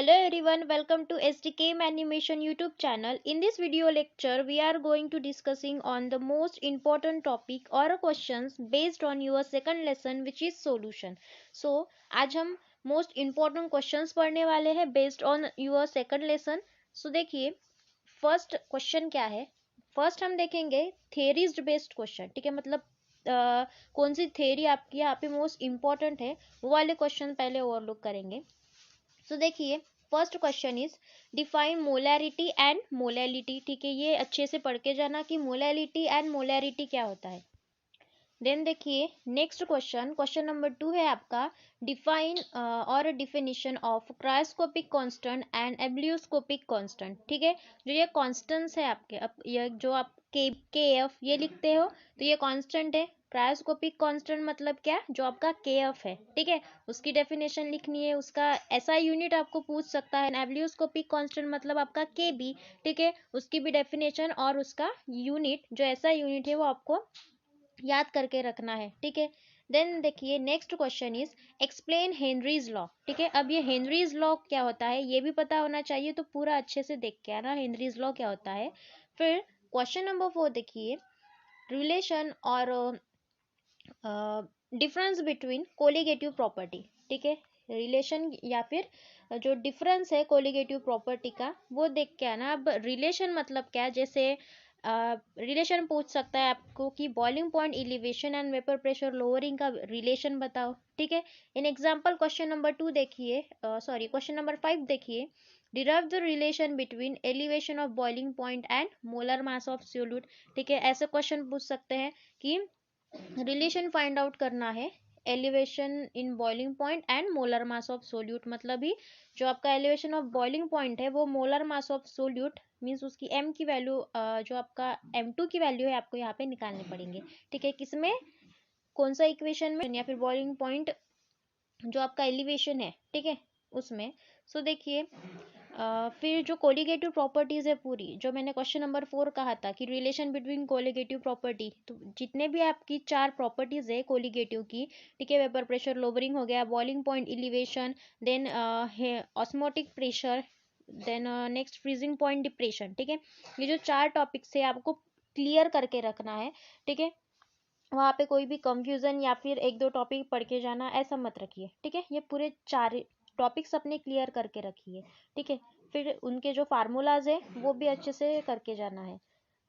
Hello everyone, welcome to SDKM Animation YouTube channel. In this video lecture, we are going to discussing on the most important topic or questions based on your second lesson which is solution. So आज हम most important questions पढ़ने वाले हैं based on your second lesson. So देखिए first question क्या है. First हम देखेंगे theories based question. ठीक है, मतलब कौन सी theory आपकी यहाँ पे most important है वो वाले question पहले overlook करेंगे. तो देखिए first question is define molarity and molality. ठीक है, ये अच्छे से पढ़ के जाना कि मोलैलिटी एंड मोलैरिटी क्या होता है. देन देखिए नेक्स्ट क्वेश्चन, क्वेश्चन नंबर 2 है आपका डिफाइन और definition of cryoscopic constant and ebullioscopic constant. ठीक है, जो ये कांस्टेंट्स है आपके, ये जो आप के एफ ये लिखते हो तो ये कांस्टेंट है. क्रायोस्कोपिक कांस्टेंट मतलब क्या, जो आपका के एफ है. ठीक है, उसकी डेफिनेशन लिखनी है, उसका एसआई यूनिट आपको पूछ सकता है. एब्लियोस्कोपिक कांस्टेंट मतलब आपका के बी. ठीक है, उसकी भी डेफिनेशन और उसका यूनिट जो एसआई यूनिट है वो आपको याद करके रखना है. ठीक है, देन देखिए next question is explain Henry's law. ठीक है, अब ये हेनरीज लॉ क्या होता है ये भी पता होना चाहिए, तो पूरा अच्छे से देख के आना हेनरीज लॉ क्या होता है. फिर क्वेश्चन नंबर 4 देखिए रिलेशन और डिफरेंस बिटवीन कोलिगेटिव प्रॉपर्टी. ठीक है, रिलेशन या फिर जो डिफरेंस है कोलिगेटिव प्रॉपर्टी का वो देख के आना. अब रिलेशन मतलब क्या, जैसे रिलेशन पूछ सकता है आपको कि boiling point elevation and vapour pressure lowering का रिलेशन बताओ. ठीक है, इन एग्जांपल क्वेश्चन नंबर 2 देखिए, सॉरी क्वेश्चन नंबर 5 देखिए derive the relation between elevation of boiling point and molar mass of solute. ठीक है, ऐसे क्वेश्चन पूछ सकते हैं कि रिलेशन फाइंड आउट करना है elevation in boiling point and molar mass of solute. मतलब ही जो आपका एलिवेशन ऑफ बॉइलिंग पॉइंट है वो molar mass of solute means उसकी एम की वैल्यू जो आपका M2 की वैल्यू है आपको यहाँ पे निकालने पड़ेंगे. ठीक है, किसमें, कौन सा इक्वेशन में, या फिर बॉइलिंग पॉइंट जो आपका एलिवेशन है. ठीक है, उसमें. सो देखिए फिर जो कोलिगेटिव प्रॉपर्टीज है पूरी, जो मैंने क्वेश्चन नंबर 4 कहा था कि रिलेशन बिटवीन कोलिगेटिव प्रॉपर्टी, तो जितने भी आपकी 4 प्रॉपर्टीज है कोलिगेटिव की. ठीक है, वेपर प्रेशर लोअरिंग हो गया, boiling point elevation, then osmotic pressure, then next freezing point depression. ठीक है, ये जो 4 टॉपिक्स है आपको क्लियर करके रखना है. ठीक है, वहाँ पे कोई भी कंफ्यूजन या फिर एक दो टॉपिक पढ़ के जाना ऐसा मत रखिए. ठीक है, ये पूरे 4 टॉपिक्स अपने क्लियर करके रखिए. ठीक है, फिर उनके जो फार्मूलाज है वो भी अच्छे से करके जाना है.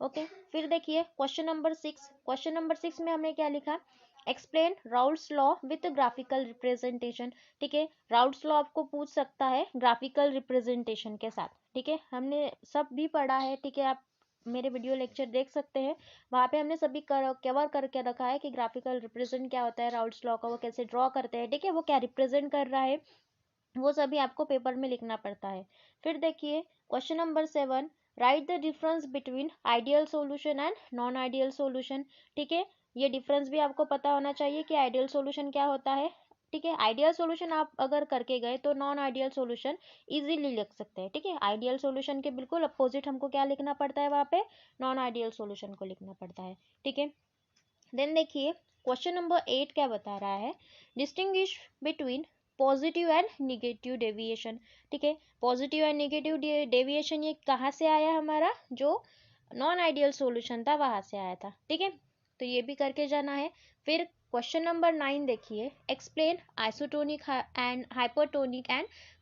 ओके, फिर देखिए क्वेश्चन नंबर 6. क्वेश्चन नंबर 6 में हमने क्या लिखा, explain Raoult's law with graphical representation. ठीक है, राउल्ट्स लॉ आपको पूछ सकता है ग्राफिकल रिप्रेजेंटेशन के साथ. ठीक है, हमने सब भी पढ़ा है. ठीक है, आप मेरे वीडियो लेक्चर देख सकते हैं, वहाँ पे हमने सभी कवर करके रखा है कि ग्राफिकल रिप्रेजेंट क्या होता है, राउल्ट्स लॉ का वो कैसे ड्रॉ करते हैं. ठीक है, वो क्या रिप्रेजेंट कर रहा है वो सभी आपको पेपर में लिखना पड़ता है. फिर देखिए question number 7, right the difference between ideal solution and non ideal solution. ठीक है, ये डिफरेंस भी आपको पता होना चाहिए कि आइडियल सॉल्यूशन क्या होता है. ठीक है, आइडियल सॉल्यूशन आप अगर करके गए तो नॉन आइडियल सॉल्यूशन इजीली लिख सकते हैं. ठीक है, आइडियल सॉल्यूशन के बिल्कुल अपोजिट हमको क्या लिखना पड़ता है, वहाँ पे नॉन आइडियल सॉल्यूशन को लिखना पड़ता है. ठीक है, देन देखिए क्वेश्चन नंबर 8 क्या बता रहा है, distinguish between positive and negative deviation. ठीक है, पॉजिटिव एंड निगेटिव डेविएशन ये कहाँ से आया, हमारा जो नॉन आइडियल सॉल्यूशन था वहां से आया था. ठीक है, तो ये भी करके जाना है. फिर क्वेश्चन नंबर 9 देखिए, explain isotonic and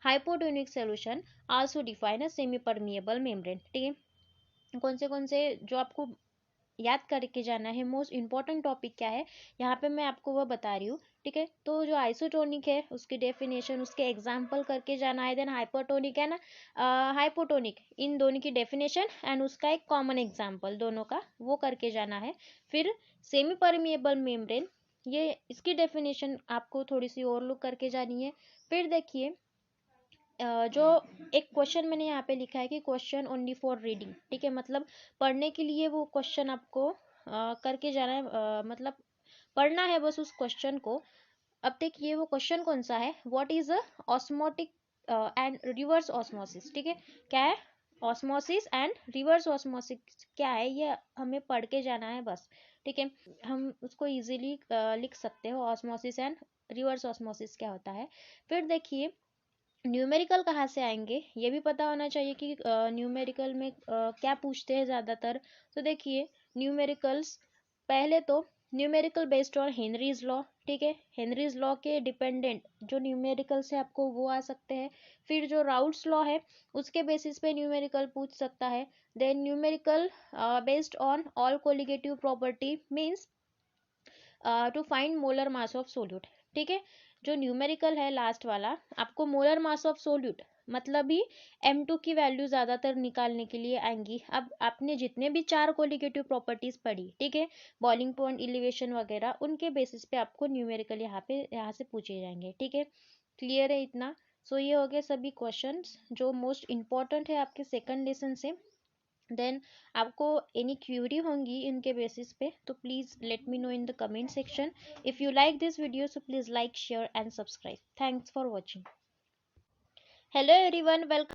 hypotonic solution also define a semi permeable membrane. ठीक है, कौन से जो आपको याद करके जाना है, मोस्ट इंपॉर्टेंट टॉपिक क्या है यहाँ पे मैं आपको वो बता रही हूँ. ठीक है, तो जो आइसोटोनिक है उसकी डेफिनेशन, उसके एग्जाम्पल करके जाना है. देन हाइपोटोनिक है ना, हाइपोटोनिक, इन दोनों की डेफिनेशन एंड उसका एक कॉमन एग्जाम्पल दोनों का वो करके जाना है. फिर सेमी परमिएबल मेम्ब्रेन, ये इसकी डेफिनेशन आपको थोड़ी सी और लुक करके जानी है. फिर देखिए जो एक क्वेश्चन मैंने यहाँ पे लिखा है कि क्वेश्चन ओनली फॉर रीडिंग. ठीक है, मतलब पढ़ने के लिए वो क्वेश्चन आपको करके जाना है, मतलब पढ़ना है बस उस क्वेश्चन को. अब देखिए वो क्वेश्चन कौन सा है, what is a osmotic and reverse osmosis. ठीक है, क्या है ऑस्मोसिस एंड रिवर्स ऑस्मोसिस क्या है, ये हमें पढ़ के जाना है बस. ठीक है, हम उसको इजीली लिख सकते हो ऑस्मोसिस एंड रिवर्स ऑस्मोसिस क्या होता है. फिर देखिए न्यूमेरिकल कहाँ से आएंगे ये भी पता होना चाहिए कि न्यूमेरिकल में क्या पूछते हैं ज़्यादातर। तो देखिए न्यूमेरिकल्स, पहले तो numerical based on Henry's law, ठीक है, हेनरीज लॉ के डिपेंडेंट जो न्यूमेरिकल से आपको वो आ सकते हैं। फिर जो राउट्स लॉ है उसके बेसिस पे न्यूमेरिकल पूछ सकता है। Then numerical based on all colligative property means to find molar mass of solute, ठीक है। जो न्यूमेरिकल है लास्ट वाला, आपको मोलर मास ऑफ सोल्यूट मतलब ही M2 की वैल्यू ज्यादातर निकालने के लिए आएंगी। अब आपने जितने भी चार कोलिगेटिव प्रॉपर्टीज पढ़ी, ठीक है, बॉइलिंग पॉइंट, इलिवेशन वगैरह, उनके बेसिस पे आपको न्यूमेरिकल यहाँ से पूछे जाएंगे, ठीक है। क्लियर है इतना? सो ये हो गए सभी क्वेश्चंस जो मोस्ट इंपॉर्टेंट है आपके सेकंड लेसन से। देन आपको एनी क्यूरी होंगी इनके बेसिस पे तो please let me know in the comment section. If you like this video so please like, share and subscribe. Thanks for watching. Hello everyone, welcome.